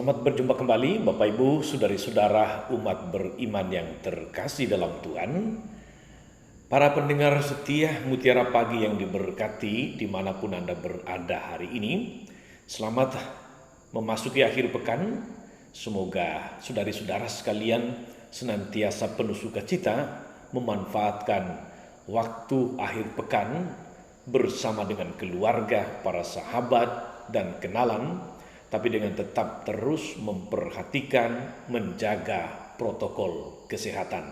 Selamat berjumpa kembali Bapak Ibu, Saudari-saudara umat beriman yang terkasih dalam Tuhan. Para pendengar setia Mutiara Pagi yang diberkati dimanapun Anda berada hari ini. Selamat memasuki akhir pekan. Semoga saudari-saudara sekalian senantiasa penuh sukacita memanfaatkan waktu akhir pekan bersama dengan keluarga, para sahabat dan kenalan, tapi dengan tetap terus memperhatikan, menjaga protokol kesehatan.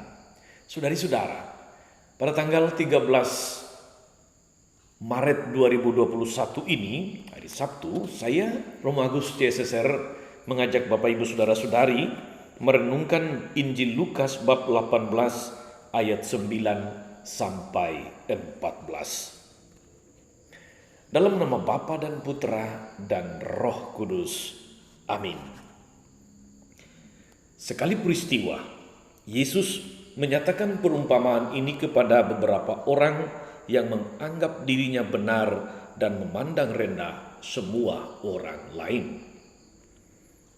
Saudari-saudara, pada tanggal 13 Maret 2021 ini, hari Sabtu, saya, Romo Agus CSSR, mengajak Bapak Ibu Saudara-saudari merenungkan Injil Lukas bab 18 ayat 9 sampai 14. Dalam nama Bapa dan Putra dan Roh Kudus. Amin. Sekali peristiwa, Yesus menyatakan perumpamaan ini kepada beberapa orang yang menganggap dirinya benar dan memandang rendah semua orang lain.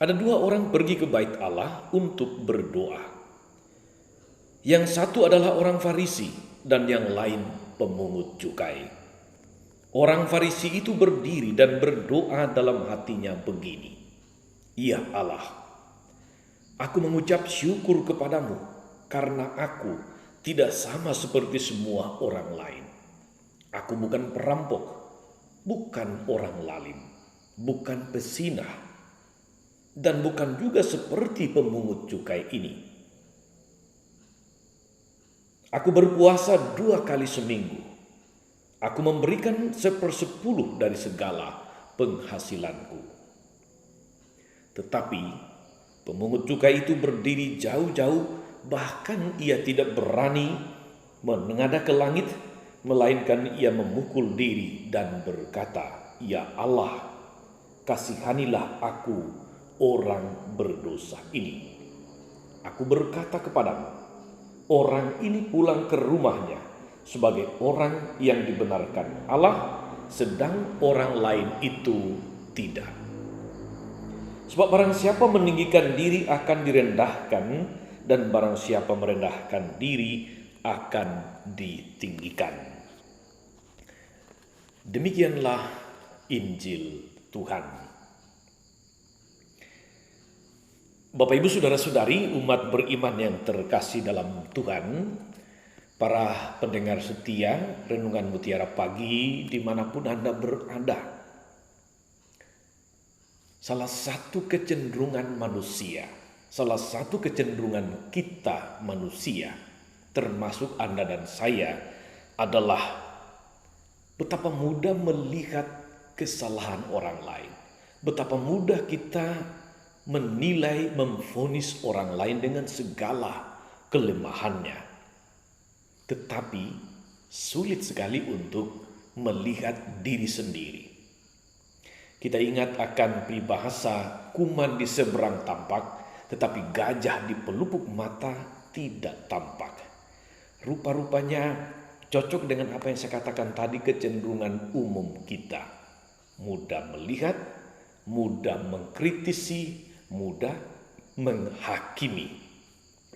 Ada dua orang pergi ke bait Allah untuk berdoa. Yang satu adalah orang Farisi dan yang lain pemungut cukai. Orang Farisi itu berdiri dan berdoa dalam hatinya begini, "Ya Allah, aku mengucap syukur kepadamu karena aku tidak sama seperti semua orang lain. Aku bukan perampok, bukan orang lalim, bukan pezinah, dan bukan juga seperti pemungut cukai ini. Aku berpuasa 2 kali seminggu. Aku memberikan 1/10 dari segala penghasilanku." Tetapi pemungut cukai itu berdiri jauh-jauh, bahkan ia tidak berani menengadah ke langit, melainkan ia memukul diri dan berkata, "Ya Allah, kasihanilah aku orang berdosa ini." Aku berkata kepadamu, orang ini pulang ke rumahnya sebagai orang yang dibenarkan Allah, sedang orang lain itu tidak. Sebab barang siapa meninggikan diri akan direndahkan, dan barang siapa merendahkan diri akan ditinggikan. Demikianlah Injil Tuhan. Bapak Ibu Saudara-saudari umat beriman yang terkasih dalam Tuhan, para pendengar setia Renungan Mutiara Pagi dimanapun Anda berada. Salah satu kecenderungan manusia, salah satu kecenderungan kita manusia, termasuk Anda dan saya, adalah betapa mudah melihat kesalahan orang lain. Betapa mudah kita menilai, memvonis orang lain dengan segala kelemahannya. Tetapi sulit sekali untuk melihat diri sendiri. Kita ingat akan peribahasa, kuman di seberang tampak, tetapi gajah di pelupuk mata tidak tampak. Rupa-rupanya cocok dengan apa yang saya katakan tadi, kecenderungan umum kita. Mudah melihat, mudah mengkritisi, mudah menghakimi,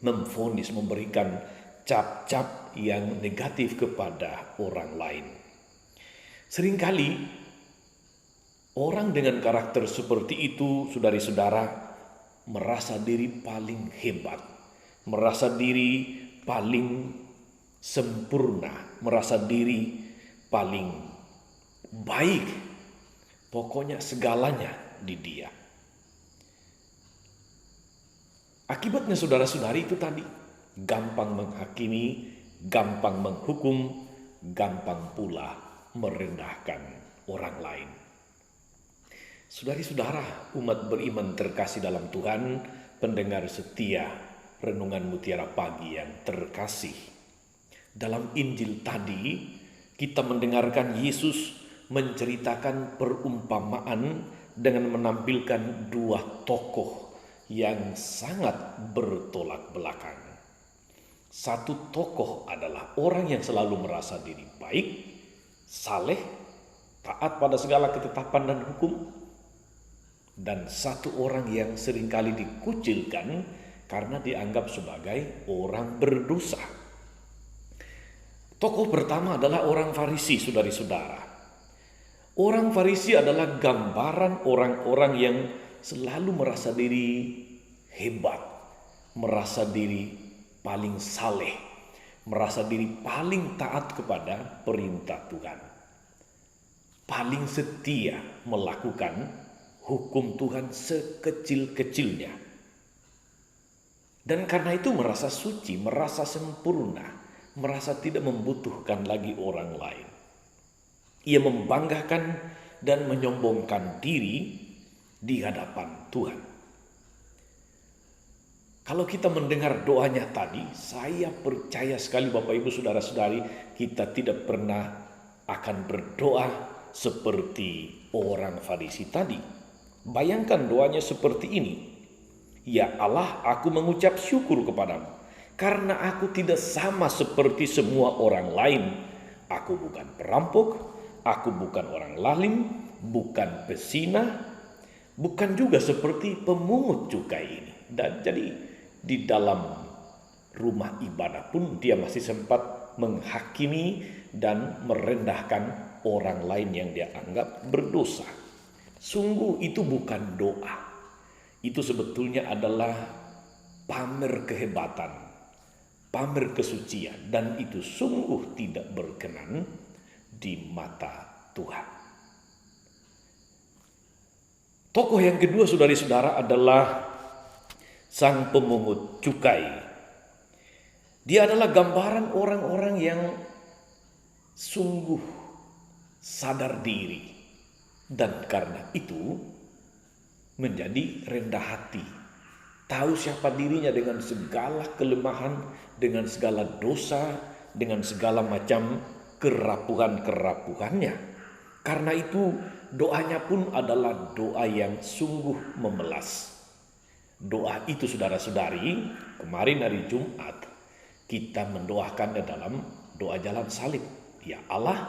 memvonis, memberikan cap-cap yang negatif kepada orang lain. Seringkali orang dengan karakter seperti itu, saudari-saudara, merasa diri paling hebat, merasa diri paling sempurna, merasa diri paling baik. Pokoknya segalanya di dia. Akibatnya saudara-saudari itu tadi, gampang menghakimi, gampang menghukum, gampang pula merendahkan orang lain. Saudari-saudara umat beriman terkasih dalam Tuhan, pendengar setia Renungan Mutiara Pagi yang terkasih. Dalam Injil tadi kita mendengarkan Yesus menceritakan perumpamaan dengan menampilkan dua tokoh yang sangat bertolak belakang. Satu tokoh adalah orang yang selalu merasa diri baik, saleh, taat pada segala ketetapan dan hukum. dan satu orang yang seringkali dikucilkan karena dianggap sebagai orang berdosa. Tokoh pertama adalah orang Farisi, saudari-saudara. Orang Farisi adalah gambaran orang-orang yang selalu merasa diri hebat, merasa diri paling saleh, merasa diri paling taat kepada perintah Tuhan, paling setia melakukan hukum Tuhan sekecil-kecilnya. Dan karena itu merasa suci, merasa sempurna, merasa tidak membutuhkan lagi orang lain. Ia membanggakan dan menyombongkan diri di hadapan Tuhan. Kalau kita mendengar doanya tadi, saya percaya sekali Bapak Ibu Saudara-saudari, kita tidak pernah akan berdoa seperti orang Farisi tadi. Bayangkan doanya seperti ini. Ya Allah, aku mengucap syukur kepadamu, karena aku tidak sama seperti semua orang lain. Aku bukan perampok, aku bukan orang lalim, bukan pezina, bukan juga seperti pemungut cukai ini. Dan jadi di dalam rumah ibadah pun dia masih sempat menghakimi dan merendahkan orang lain yang dia anggap berdosa. Sungguh itu bukan doa. Itu sebetulnya adalah pamer kehebatan, pamer kesucian, dan itu sungguh tidak berkenan di mata Tuhan. Tokoh yang kedua, saudari-saudara, adalah sang pemungut cukai. Dia adalah gambaran orang-orang yang sungguh sadar diri dan karena itu menjadi rendah hati. Tahu siapa dirinya dengan segala kelemahan, dengan segala dosa, dengan segala macam kerapuhan-kerapuhannya. Karena itu doanya pun adalah doa yang sungguh memelas. Doa itu saudara-saudari, kemarin hari Jumat kita mendoakannya dalam doa jalan salib. Ya Allah,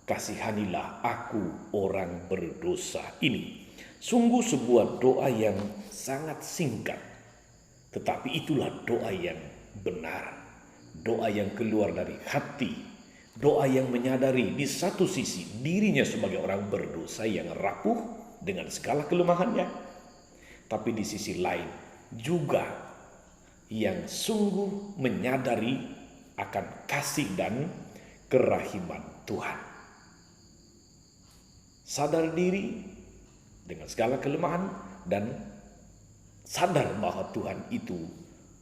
kasihanilah aku orang berdosa ini. Sungguh sebuah doa yang sangat singkat, tetapi itulah doa yang benar, doa yang keluar dari hati, doa yang menyadari di satu sisi dirinya sebagai orang berdosa yang rapuh dengan segala kelemahannya, tapi di sisi lain juga yang sungguh menyadari akan kasih dan kerahiman Tuhan. Sadar diri dengan segala kelemahan dan sadar bahwa Tuhan itu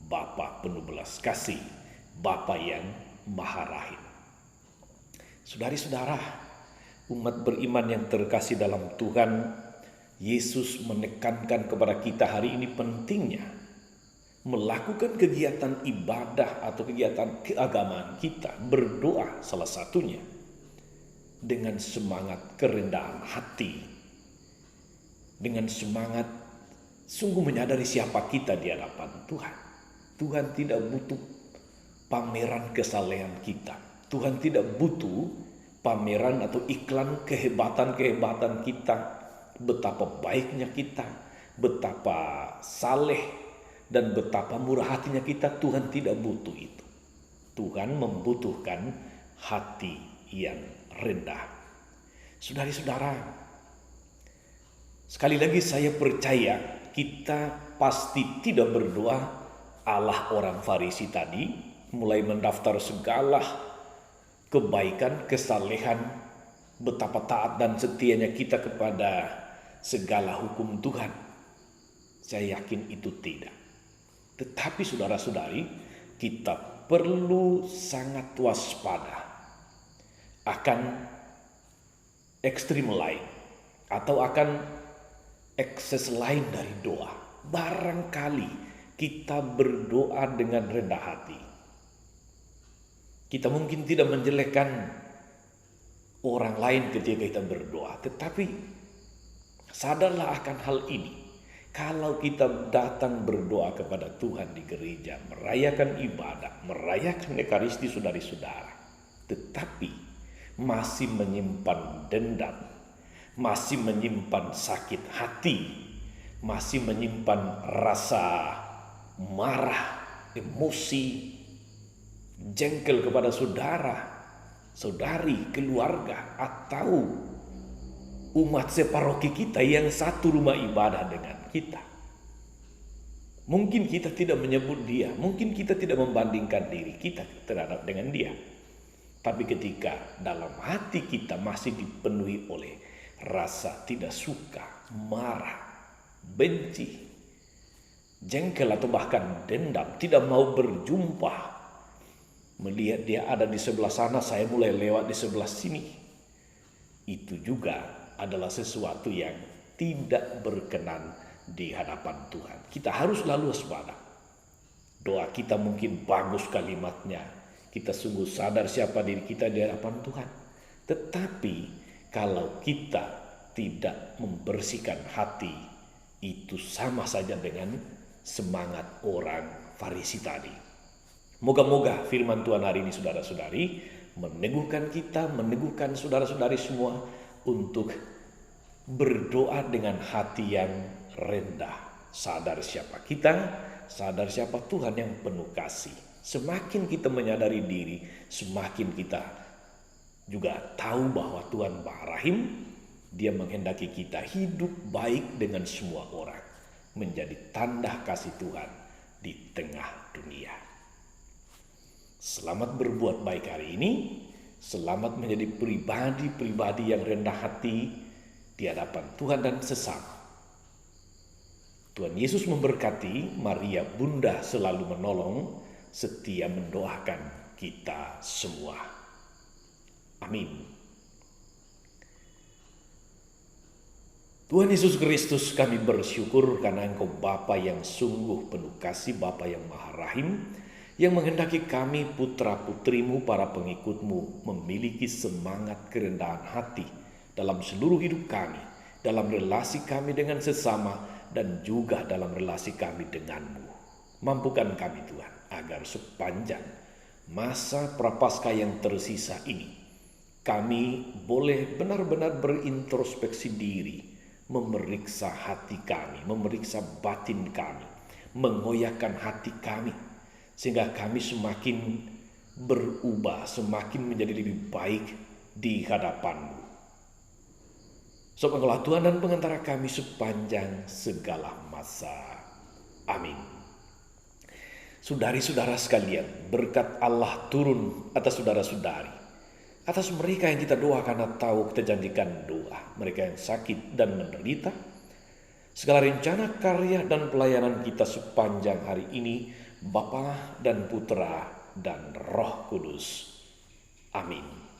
Bapa penuh belas kasih, Bapa yang maha rahim. Saudari-saudara, umat beriman yang terkasih dalam Tuhan, Yesus menekankan kepada kita hari ini pentingnya melakukan kegiatan ibadah atau kegiatan keagamaan kita, berdoa salah satunya, dengan semangat kerendahan hati, dengan semangat sungguh menyadari siapa kita di hadapan Tuhan. Tuhan tidak butuh pameran kesalehan kita. Tuhan tidak butuh pameran atau iklan kehebatan-kehebatan kita, betapa baiknya kita, betapa saleh dan betapa murah hatinya kita. Tuhan tidak butuh itu. Tuhan membutuhkan hati yang rendah. Saudari-saudara, sekali lagi saya percaya kita pasti tidak berdoa Allah orang Farisi tadi, mulai mendaftar segala kebaikan, kesalehan, betapa taat dan setianya kita kepada segala hukum Tuhan. Saya yakin itu tidak. Tetapi saudara-saudari, kita perlu sangat waspada akan ekstrim lain atau akan ekses lain dari doa. Barangkali kita berdoa dengan rendah hati. Kita mungkin tidak menjelekkan orang lain ketika kita berdoa, tetapi sadarlah akan hal ini. Kalau kita datang berdoa kepada Tuhan di gereja, merayakan ibadah, merayakan Ekaristi saudari-saudara, tetapi masih menyimpan dendam, masih menyimpan sakit hati, masih menyimpan rasa marah, emosi, jengkel kepada saudara, saudari, keluarga, atau umat separoki kita yang satu rumah ibadah dengan kita. Mungkin kita tidak menyebut dia, mungkin kita tidak membandingkan diri kita terhadap dengan dia. Tapi ketika dalam hati kita masih dipenuhi oleh rasa tidak suka, marah, benci, jengkel atau bahkan dendam, tidak mau berjumpa, melihat dia ada di sebelah sana, saya mulai lewat di sebelah sini, itu juga adalah sesuatu yang tidak berkenan di hadapan Tuhan. Kita harus lalu waspada. Doa kita mungkin bagus kalimatnya, kita sungguh sadar siapa diri kita di hadapan Tuhan. Tetapi kalau kita tidak membersihkan hati, itu sama saja dengan semangat orang Farisi tadi. Moga-moga firman Tuhan hari ini saudara-saudari meneguhkan kita, meneguhkan saudara-saudari semua untuk berdoa dengan hati yang rendah. Sadar siapa kita, sadar siapa Tuhan yang penuh kasih. Semakin kita menyadari diri, semakin kita juga tahu bahwa Tuhan Maha Rahim. Dia menghendaki kita hidup baik dengan semua orang, menjadi tanda kasih Tuhan di tengah dunia. Selamat berbuat baik hari ini, selamat menjadi pribadi-pribadi yang rendah hati di hadapan Tuhan dan sesama. Tuhan Yesus memberkati. Maria Bunda selalu menolong, setia mendoakan kita semua. Amin. Tuhan Yesus Kristus, kami bersyukur karena Engkau Bapa yang sungguh penuh kasih, Bapa yang Maha Rahim, yang menghendaki kami putra-putrimu, para pengikutmu, memiliki semangat kerendahan hati dalam seluruh hidup kami, dalam relasi kami dengan sesama, dan juga dalam relasi kami denganmu. Mampukan kami Tuhan, agar sepanjang masa prapaskah yang tersisa ini, kami boleh benar-benar berintrospeksi diri, memeriksa hati kami, memeriksa batin kami, mengoyakkan hati kami, sehingga kami semakin berubah, semakin menjadi lebih baik di hadapan-Mu. Sebab Engkaulah Tuhan dan pengantara kami sepanjang segala masa. Amin. Saudari-saudara sekalian, berkat Allah turun atas saudara-saudari, atas mereka yang kita doakan atau kita janjikan doa, mereka yang sakit dan menderita, segala rencana, karya, dan pelayanan kita sepanjang hari ini, Bapa dan Putra dan Roh Kudus. Amin.